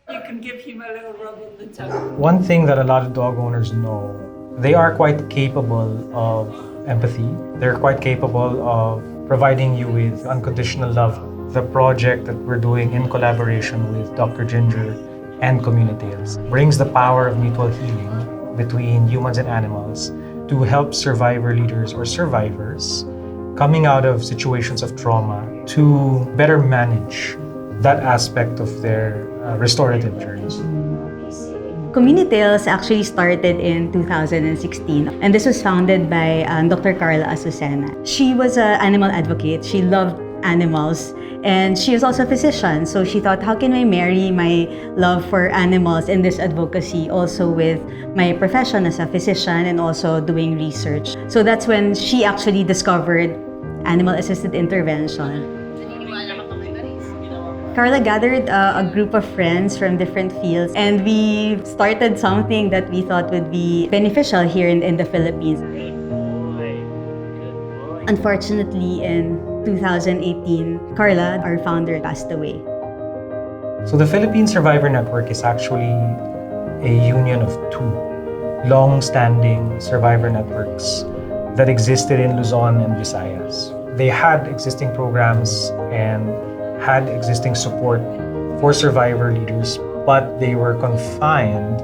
You can give him a little rub on the tongue. One thing that a lot of dog owners know, they are quite capable of empathy. They're quite capable of providing you with unconditional love. The project that we're doing in collaboration with Dr. Ginger and Communitales brings the power of mutual healing between humans and animals to help survivor leaders or survivors coming out of situations of trauma to better manage that aspect of their restorative journeys. Communitales actually started in 2016, and this was founded by Dr. Carla Azucena. She was an animal advocate. She loved animals, and she was also a physician. So she thought, how can I marry my love for animals and this advocacy also with my profession as a physician and also doing research? So that's when she actually discovered animal-assisted intervention. Carla gathered a group of friends from different fields, and we started something that we thought would be beneficial here in the Philippines. Unfortunately, in 2018, Carla, our founder, passed away. So the Philippine Survivor Network is actually a union of two long-standing survivor networks that existed in Luzon and Visayas. They had existing programs and had existing support for survivor leaders, but they were confined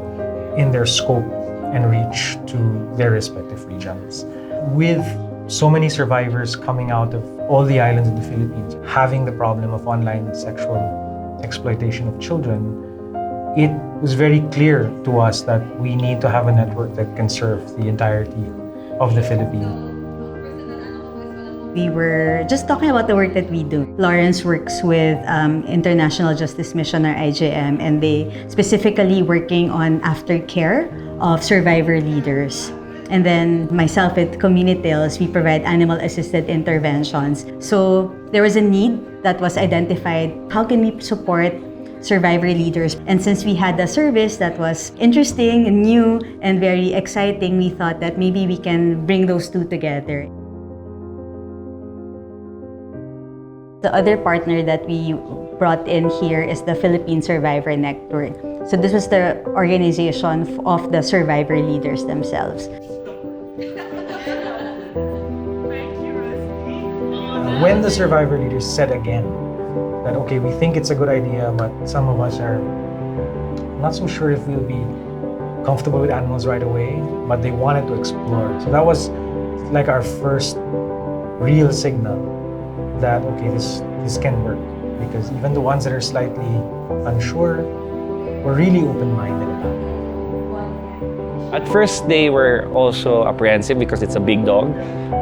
in their scope and reach to their respective regions. With so many survivors coming out of all the islands in the Philippines having the problem of online sexual exploitation of children, it was very clear to us that we need to have a network that can serve the entirety of the Philippines. We were just talking about the work that we do. Lawrence works with International Justice Mission, or IJM, and they specifically working on aftercare of survivor leaders. And then myself at Communitales, we provide animal-assisted interventions. So there was a need that was identified. How can we support survivor leaders? And since we had a service that was interesting and new and very exciting, we thought that maybe we can bring those two together. The other partner that we brought in here is the Philippine Survivor Network. So this was the organization of the survivor leaders themselves. When the survivor leaders said again that, okay, we think it's a good idea, but some of us are not so sure if we'll be comfortable with animals right away, but they wanted to explore. So that was like our first real signal that, okay, this can work. Because even the ones that are slightly unsure were really open-minded about it. At first, they were also apprehensive because it's a big dog.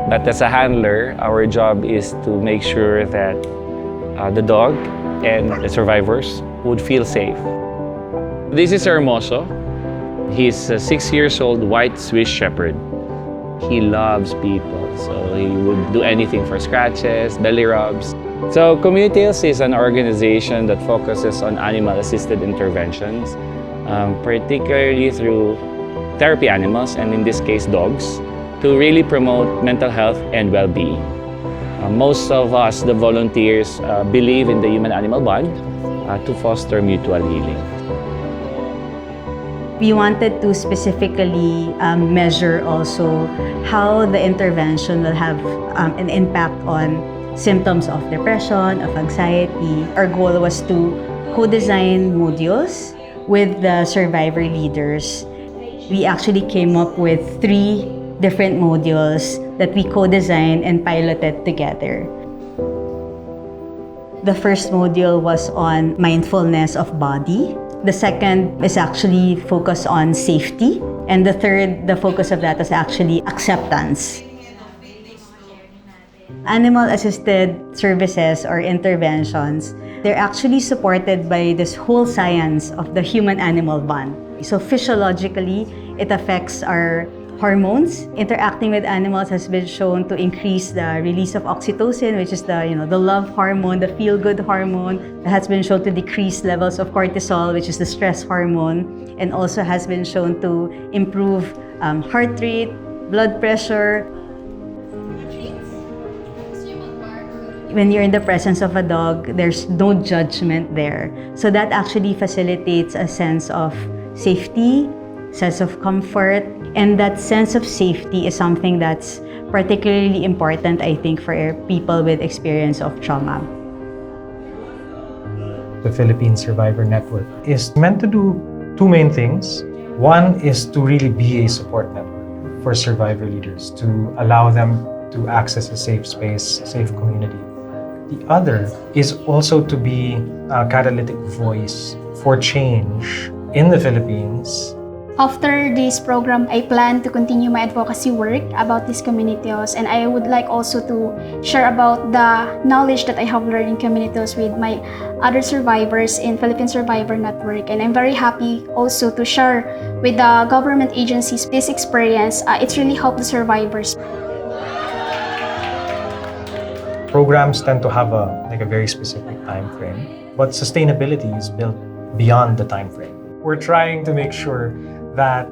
But as a handler, our job is to make sure that the dog and the survivors would feel safe. This is Hermoso. He's a 6 years old white Swiss Shepherd. He loves people, so he would do anything for scratches, belly rubs. So Communitales is an organization that focuses on animal-assisted interventions, particularly through therapy animals, and in this case dogs, to really promote mental health and well-being. Most of us, the volunteers, believe in the human-animal bond to foster mutual healing. We wanted to specifically measure also how the intervention will have an impact on symptoms of depression, of anxiety. Our goal was to co-design modules with the survivor leaders. We actually came up with 3 different modules that we co-designed and piloted together. The first module was on mindfulness of body. The second is actually focused on safety. And the third, the focus of that is actually acceptance. Animal-assisted services or interventions, they're actually supported by this whole science of the human-animal bond. So physiologically, it affects our hormones. Interacting with animals has been shown to increase the release of oxytocin, which is the love hormone, the feel-good hormone. It has been shown to decrease levels of cortisol, which is the stress hormone, and also has been shown to improve heart rate, blood pressure. when you're in the presence of a dog, there's no judgment there. So that actually facilitates a sense of safety, sense of comfort, and that sense of safety is something that's particularly important, I think, for people with experience of trauma. The Philippine Survivor Network is meant to do two main things. One is to really be a support network for survivor leaders, to allow them to access a safe space, a safe community. The other is also to be a catalytic voice for change in the Philippines. After this program, I plan to continue my advocacy work about these communities, and I would like also to share about the knowledge that I have learned in communities with my other survivors in Philippine Survivor Network. And I'm very happy also to share with the government agencies this experience. It's really helped the survivors. Programs tend to have a very specific time frame, but sustainability is built beyond the time frame. We're trying to make sure that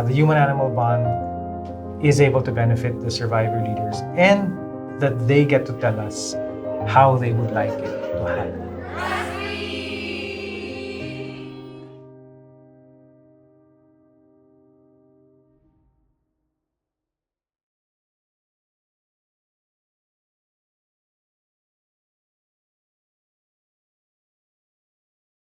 the human-animal bond is able to benefit the survivor leaders and that they get to tell us how they would like it to happen.